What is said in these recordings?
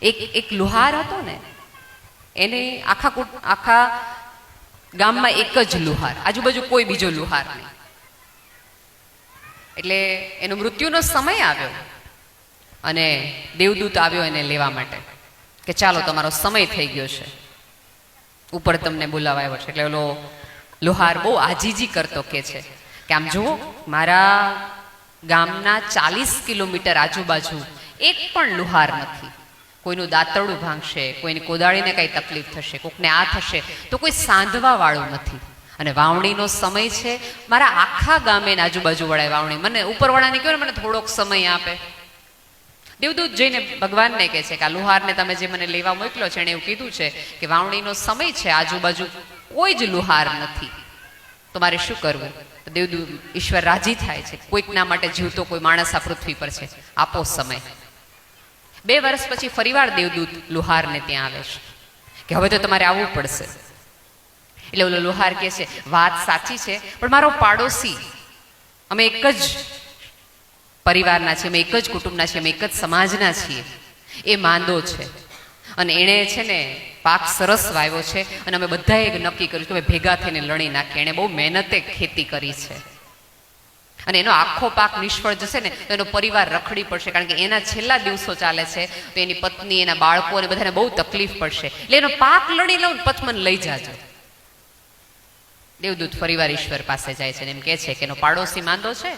એક લુહાર હતો ને, એને આખા ગામમાં એક જ લુહાર, આજુબાજુ કોઈ બીજો લુહાર નહીં. એટલે એનો મૃત્યુનો સમય આવ્યો અને દેવદૂત આવ્યો એને લેવા માટે કે ચાલો તમારો સમય થઈ ગયો છે, ઉપર તમને બોલાવા આવ્યો છે. એટલે ઓલો લુહાર બહુ આજીજી કરતો કે છે કે આમ જુઓ, મારા ગામના 40 કિલોમીટર આજુબાજુ એક પણ લુહાર નથી. કોઈનું દાંતરડું ભાંગશે, કોઈની કોદાળીને કઈ તકલીફ થશે, કોકને આ થશે તો કોઈ સાંધવા વાળું નથી. અને વાવણીનો સમય છે, મારા આખા ગામે આજુબાજુ વળાય વાવણી, મને ઉપરવાળાને કહ્યું ને મને થોડોક સમય આપે. દેવદૂત જઈને ભગવાનને કહે છે કે આ લુહારને તમે જે મને લેવા મોકલ્યો છે એને એવું કીધું છે કે વાવણીનો સમય છે, આજુબાજુ કોઈ જ લુહાર નથી, તો મારે શું કરવું? તો દેવદૂત ઈશ્વર રાજી થાય છે, કોઈકના માટે જીવતો કોઈ માણસ આ પૃથ્વી પર છે, આપો સમય. 2 વર્ષ પછી ફરીવાર દેવદૂત લુહારને ત્યાં આવે છે કે હવે તો તમારે આવવું પડશે. એટલે ઓલો લુહાર કહે છે વાત સાચી છે, પણ મારો પાડોશી, અમે એક જ પરિવારના છીએ, અમે એક જ કુટુંબના છીએ, અમે એક જ સમાજના છીએ, એ માંદો છે અને એણે છે ને પાક સરસ વાવ્યો છે અને અમે બધાએ નક્કી કર્યું કે અમે ભેગા થઈને લણી નાખીએ. એણે બહુ મહેનતે ખેતી કરી છે અને એનો આખો પાક નિષ્ફળ જશે ને તો એનો પરિવાર રખડી પડશે, કારણ કે એના છેલ્લા દિવસો ચાલે છે, તો એની પત્ની, એના બાળકો અને બધાને બહુ તકલીફ પડશે. એટલે એનો પાક લણી લઉં પછી મને લઈ જાજો. દેવદૂત ફરીવાર ઈશ્વર પાસે જાય છે અને એમ કહે છે કે એનો પાડોશી માંદો છે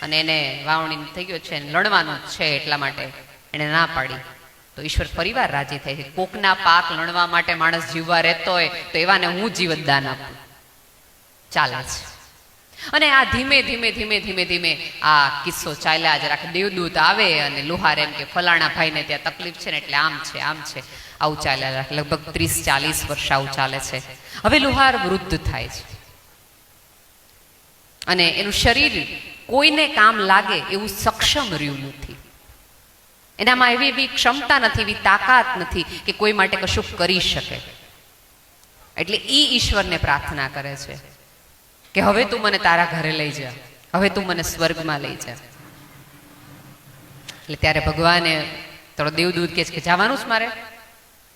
અને એને વાવણી થઈ ગયો છે, લણવાનું જ છે, એટલા માટે એને ના પાડી. તો ઈશ્વર ફરીવાર રાજી થાય છે. કોકના પાક લણવા માટે માણસ જીવવા રહેતો હોય તો એવાને હું જીવતદાન આપું. ચાલે છે. અને આ ધીમે ધીમે આ કિસ્સો ચાલ્યા જ રાખે. દેવદૂત આવે અને લુહાર એમ કે ફલાણા ભાઈને ત્યાં તકલીફ છે ને એટલે આમ છે આવું ચાલ્યા રાખે. લગભગ 30-40 વર્ષ આવું ચાલે છે. હવે લુહાર વૃદ્ધ થાય છે અને એનું શરીર કોઈને કામ લાગે એવું સક્ષમ રહ્યું નથી. એનામાં એવી ક્ષમતા નથી, એવી તાકાત નથી કે કોઈ માટે કશું કરી શકે. એટલે ઈશ્વરને પ્રાર્થના કરે છે કે હવે તું મને તારા ઘરે લઈ જા, હવે તું મને સ્વર્ગમાં લઈ જા. એટલે ત્યારે ભગવાને થોડો દેવદૂત કહે છે કે જવાનું જ મારે?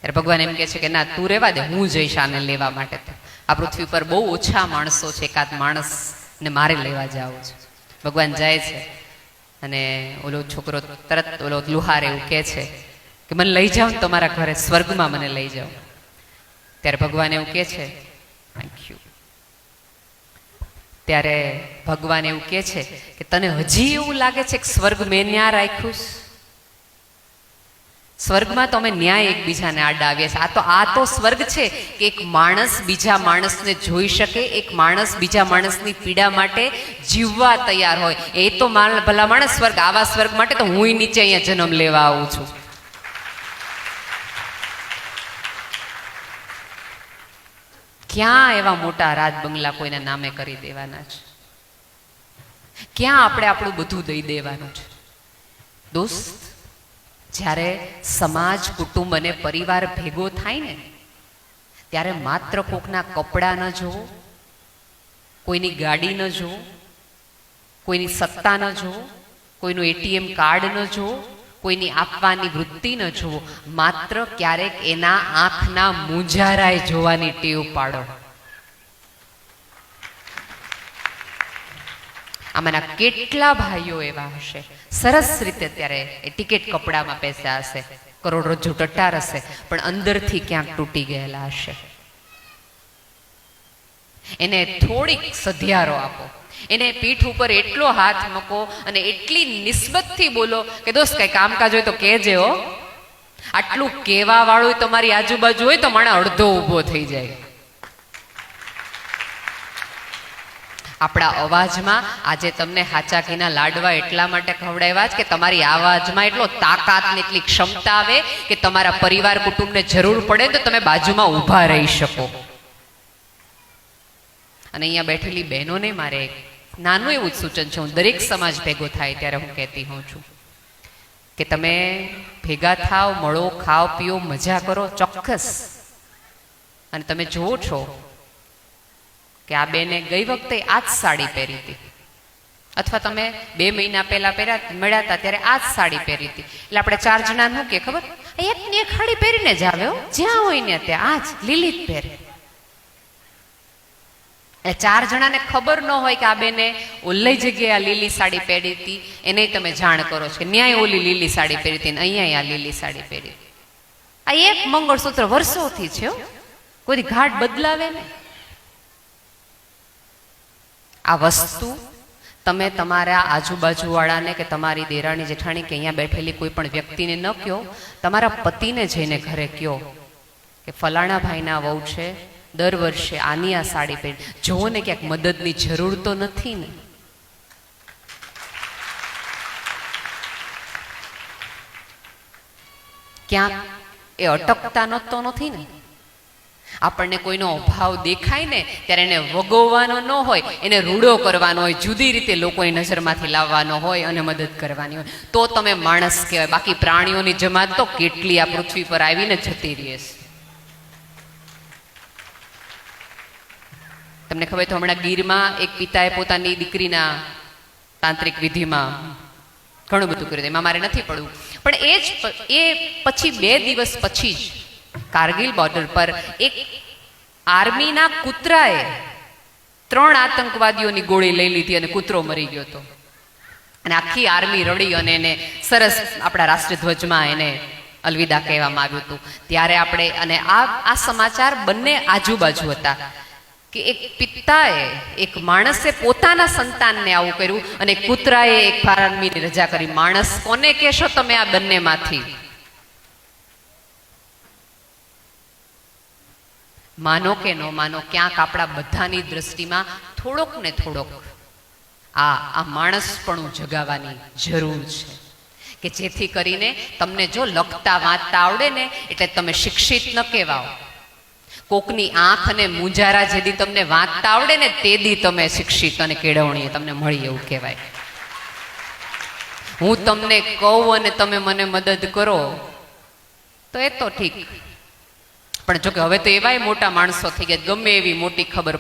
ત્યારે ભગવાન એમ કહે છે કે ના, તું રહેવા દે, હું જઈશ આને લેવા માટે. આ પૃથ્વી પર બહુ ઓછા માણસો છે, એકાદ માણસને મારે લેવા જાવું છે. ભગવાન જાય છે અને ઓલો છોકરો તરત ઓલો લુહાર એવું કહે છે કે મને લઈ જાઓ ને તમારા ઘરે, સ્વર્ગમાં મને લઈ જાઓ. ત્યારે ભગવાન એવું કહે છે થેન્ક યુ. ત્યારે ભગવાન એવું કહે છે કે તને હજી એવું લાગે છે કે સ્વર્ગ મેં ન્યા રાખ્યું? સ્વર્ગમાં તો અમે ન્યાય એકબીજાને આડા આવીએ છીએ. આ તો સ્વર્ગ છે કે એક માણસ બીજા માણસને જોઈ શકે, એક માણસ બીજા માણસની પીડા માટે જીવવા તૈયાર હોય. એ તો ભલા માણસ સ્વર્ગ. આવા સ્વર્ગ માટે તો હું નીચે અહીંયા જન્મ લેવા આવું છું. ક્યાં એવા મોટા રાજ બંગલા કોઈના નામે કરી દેવાના છે? ક્યાં આપણે આપણું બધું દઈ દેવાનું છે? દોસ્ત, જ્યારે સમાજ, કુટુંબ અને પરિવાર ભેગો થાય ને ત્યારે માત્ર કોકના કપડાં ન જોવો, કોઈની ગાડી ન જોવો, કોઈની સત્તા ન જોવો, કોઈનું ATM કાર્ડ ન જોવો, કોઈની આપવાની વૃત્તિ ન જોવો, માત્ર ક્યારેક એના આંખના મૂંઝારાય જોવાની ટેવ પાડો. આમાંના કેટલા ભાઈઓ એવા હશે સરસ રીતે ત્યારે એ ટિકિટ કપડામાં પૈસા હશે, કરોડરજ્જુ ટટ્ટાર હશે, પણ અંદરથી ક્યાંક તૂટી ગયેલા હશે. એને થોડીક સધિયારો આપો, એને પીઠ ઉપર એટલો હાથ મૂકો અને એટલી નિસ્બતથી બોલો કે દોસ્ત કઈ કામકાજ હોય તો કહેજે હો. આટલું કહેવા વાળું તમારી આજુબાજુ હોય તો માણસ અડધો ઊભો થઈ જાય. આપણા અવાજમાં આજે તમને હાચા ઘીના લાડવા એટલા માટે ખવડાવ્યા છે કે તમારી અવાજમાં એટલો તાકાત ને એટલી ક્ષમતા આવે કે તમારા પરિવાર કુટુંબને જરૂર પડે તો તમે બાજુમાં ઊભા રહી શકો. અને અહીંયા બેઠેલી બહેનોને મારે નાનું એવું જ સૂચન છે, હું દરેક સમાજ ભેગો થાય ત્યારે હું કહેતી હોઉં છું કે તમે ભેગા થાવ, મળો, ખાઓ, પીઓ, મજા કરો ચોક્કસ. અને તમે જુઓ છો કે આ બેને ગઈ વખતે આ જ સાડી પહેરી હતી, અથવા તમે 2 મહિના પહેલા મળ્યા હતા ત્યારે આ જ સાડી પહેરી હતી. એટલે આપણે 4 જણા શું કે ખબર, એકની એક ખાડી પહેરીને જ આવે હો, જ્યાં હોય ને ત્યાં આ જ લીલી જ પહેરે. એ 4 જણાને ખબર ન હોય કે આ બેને ઓલી જગ્યાએ આ લીલી સાડી પહેરી હતી, એને તમે જાણ કરો છો કે ન્યાય ઓલી લીલી સાડી પહેરી હતી ને અહીંયા આ લીલી સાડી પહેરી. આ એક મંગળસૂત્ર વર્ષોથી છે, કોઈ ઘાટ બદલાવે ને. આ વસ્તુ તમે તમારા આજુબાજુ વાળાને કે તમારી દેરાણી જેઠાણી કે અહીંયા બેઠેલી કોઈ પણ વ્યક્તિને ન કહો, તમારા પતિને જઈને ઘરે કહો કે ફલાણા ભાઈના વહુ છે, દર વર્ષે આની આ સાડી પહેરી. જોવો ને ક્યાંક મદદની જરૂર તો નથી ને. ક્યાંક એ અટકતા નતો નથી ને. આપણને કોઈનો અભાવ દેખાય ને ત્યારે એને વગોવવાનો ન હોય, એને રૂડો કરવાનો હોય, જુદી રીતે લોકોની નજરમાંથી લાવવાનો હોય અને મદદ કરવાની હોય, તો તમે માણસ કહેવાય. બાકી પ્રાણીઓની જમાત તો કેટલી આ પૃથ્વી પર આવીને જતી રહે છે. તમને ખબર તો હમણાં ગીરમાં એક પિતાએ પોતાની દીકરીના તાંત્રિક વિધિમાં ઘણું બધું કર્યું. એમાં મારે નથી પડવું, પણ એ પછી 2 દિવસ પછી જ કારગિલ બોર્ડર પર એક આર્મીના કૂતરાએ 3 આતંકવાદીઓની ગોળી લઈ લીધી અને કૂતરો મરી ગયો હતો. અને આખી આર્મી રડી અને એને સરસ આપણા રાષ્ટ્રધ્વજમાં એને અલવિદા કહેવામાં આવ્યું હતું. ત્યારે આપણે અને આ સમાચાર બંને આજુબાજુ હતા કે એક પિતાએ, એક માણસે પોતાના સંતાનને આવું કર્યું અને કૂતરાએ એક આર્મીની રજા કરી. માણસ કોને કહેશો તમે આ બંનેમાંથી? માનો કે ન માનો, ક્યાંક આપણા બધાની દ્રષ્ટિમાં થોડોક ને થોડોક આ માણસપણું જગાવવાની જરૂર છે, કે જેથી કરીને તમને જો લખતા વાંચતા આવડે ને એટલે તમે શિક્ષિત ન કહેવાઓ. કોકની આંખ અને મુંજારા જેદી તમને વાંચતા આવડે ને તેદી તમે શિક્ષિત અને કેળવણી તમને મળી એવું કહેવાય. હું તમને કહું અને તમે મને મદદ કરો તો એ તો ઠીક, પણ જોકે હવે તો એવાય મોટા માણસો થઈ ગયા, ગમે એવી મોટી ખબર